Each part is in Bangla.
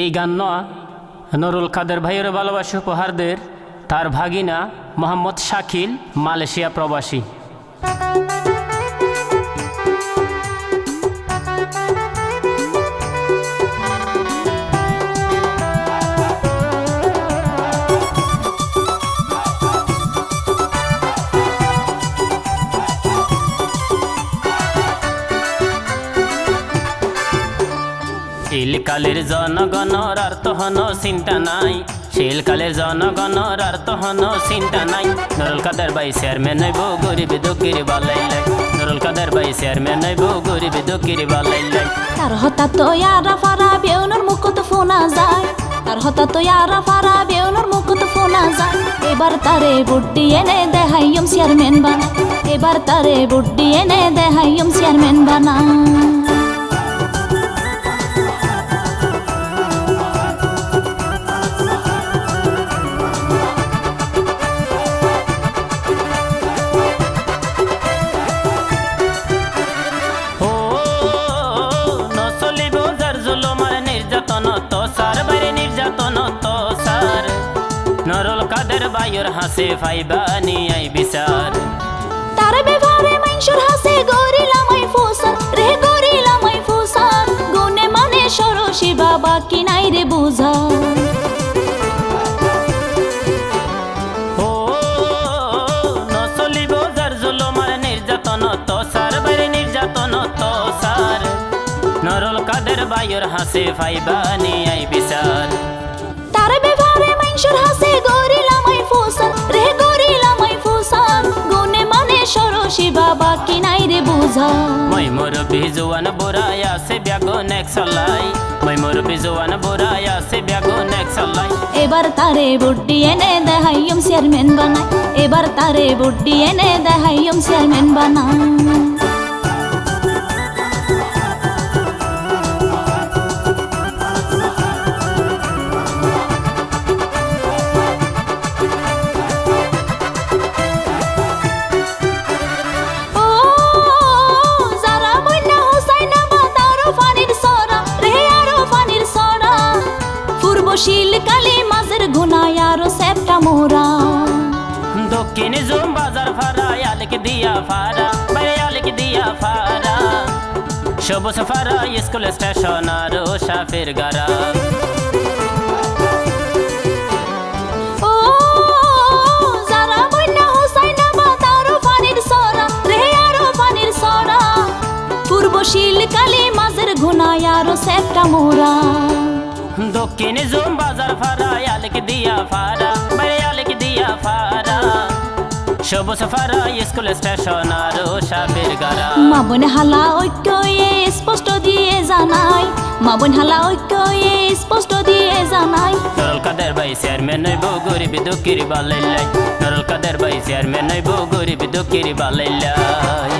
এই গান নয়া নুরুল কাদের ভাইয়ের ভালোবাসা উপহারদের তার ভাগিনা মোহাম্মদ শাকিল মালয়েশিয়া প্রবাসী। শিলকালের জনগণর আর তহন চিন্তা নাই, শিলকালের জনগণর আর তহন চিন্তা নাই। নুরুল কাদের ভাই চেয়ারম্যান হইব গরিব দুঃখীর বালাইলাই, নুরুল কাদের ভাই চেয়ারম্যান হইব গরিব দুঃখীর বালাইলাই। তার হঠাৎ তো ইয়ারা ফারা বেউনোর মুখ তো ফোনা যায়, তার হঠাৎ তো ইয়ারা ফারা বেউনোর মুখ তো ফোনা যায়। এবার তারে বুদ্ধি এনে দেহাইম চেয়ারম্যান বানা, এবার তারে বুদ্ধি এনে দেহাইম চেয়ারম্যান বানা। নুরুল কাদের ভাইয়ের হাসে ফাইবানি আই বিচার, তার ব্যবহারে মানুষের হাসে গরিলাম আই ফুসার রে, গরিলাম আই ফুসার। গুনে মানে সরসী বাবা কি নাই রে বুঝা। ও নচলিব যার জুলুমার নির্যাতন তো সার, বাইরে নির্যাতন তো সার। নুরুল কাদের ভাইয়ের হাসে ফাইবানি আই বিচার, তার ব্যবহারে মানুষের হাসে গরিলাম আই ফুসার রে, গরিলাম আই ফুসার। গুনে মানে সরসী বাবা কি নাই রে বুঝা। মই মুরব্বি জওয়ান বুড়াই আছে ব্যাগুন এক চলাই, মই মুরব্বি জওয়ান বুড়াই আছে ব্যাগুন এক চলাই। এবার তারে বুদ্ধি এনে দেহাইম চেয়ারম্যান বানাই, এবার তারে বুদ্ধি এনে দেহাইম চেয়ারম্যান বানাই। শিলকালে মাঝের গুনায় আরো সেপটা মোরা, দক্ষিণে জুম বাজার ফারা আলেক দিয়া ফারা, বাইরে আলেক দিয়া ফারা। সবুজ ফারা স্কুল স্টেশন আর সাফের গারা। ও যারা বন্যা হোসাইনা বা তারও পানির সরা রে, আরো পানির সরা। পূর্ব শিলকালে মাঝের গুনায় আরো সেপটা মোরা, দক্ষিণে জুম বাজার ফারা আলেক দিয়া ফারা, বাইরে আলেক দিয়া ফারা। সবুজ ফারা স্কুল স্টেশন আর সাফের গারা। মা বোন হালা ঐক্য স্পষ্ট দিয়ে জানাই, মা বোন হালা ঐক্য স্পষ্ট দিয়ে জানাই। নুরুল কাদের ভাই চেয়ারম্যান হইব গরিব দুঃখীর বালাইলাই, নুরুল কাদের ভাই চেয়ারম্যান হইব গরিব দুঃখীর বালাইলাই।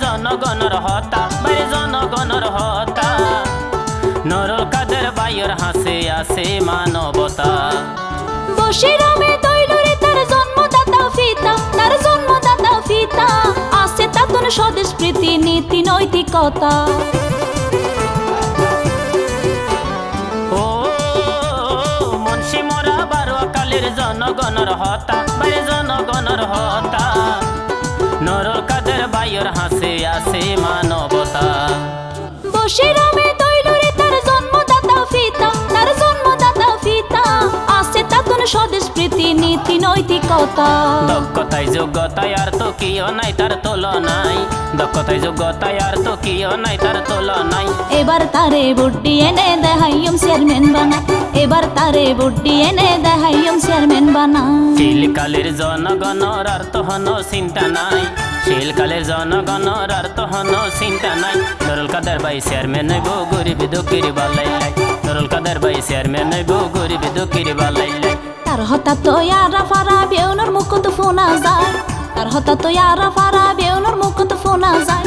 জনগণর হতা, বাইরে জনগণর হতা। নুরুল কাদের ভাইয়ের হাসে আছে মানবতা। বশিরামে তৈলরে তার জন্মদাতা ফিতা, তার জন্মদাতা ফিতা। আছে তাতন স্বদেশ প্রীতি নীতি নৈতিকতা। ও মুন্সি মোরা বারোয়াকালের জনগণর হতা, বাইরে জনগণর হতা। নুরুল কাদের ভাইয়ের হাসে আছে মানবতা। বশিরামে তৈলরে তার জন্মদাতা ফিতা, তার জন্মদাতা ফিতা। আছে তাতন স্বদেশ প্রীতি নীতি নৈতিকতা। দক্ষতায় যোগ্যতায় আর তো কিও নাই তার তুলনাই, দক্ষতায় যোগ্যতায় আর তো কিও নাই তার তুলনাই। এবার তারে বুদ্ধি এনে দেহাইম চেয়ারম্যান বানাই, এবার তারে বুদ্ধি এনে দেহাইম চেয়ারম্যান বানাই। শিলকালের জনগণর আর তহন চিন্তা নাই, শিলকালের জনগণর আর তহন চিন্তা নাই। নুরুল কাদের ভাই চেয়ারম্যান হইব গরিব দুঃখীর বালাইলাই, নুরুল কাদের ভাই চেয়ারম্যান হইব গরিব দুঃখীর বালাইলাই। তার হঠাৎ তো ইয়ারা ফারা বেউনোর মুখ তো ফোনা যায়, তার হঠাৎ তো ইয়ারা ফারা বেউনোর মুখ তো ফোনা যায়।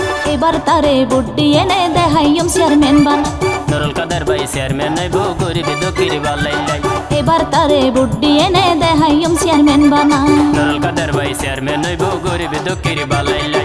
এবার তারে বুদ্ধি এনে দেহাইম চেয়ারম্যান বানাই নুরুল কাদের ভাই চেয়ারম্যান হইব গরিব দুঃখীর বালাই লাই এবার তারে বুদ্ধি এনে দেহাইম চেয়ারম্যান বানাই নুরুল কাদের ভাই চেয়ারম্যান হইব গরিব দুঃখীর বালাই লাই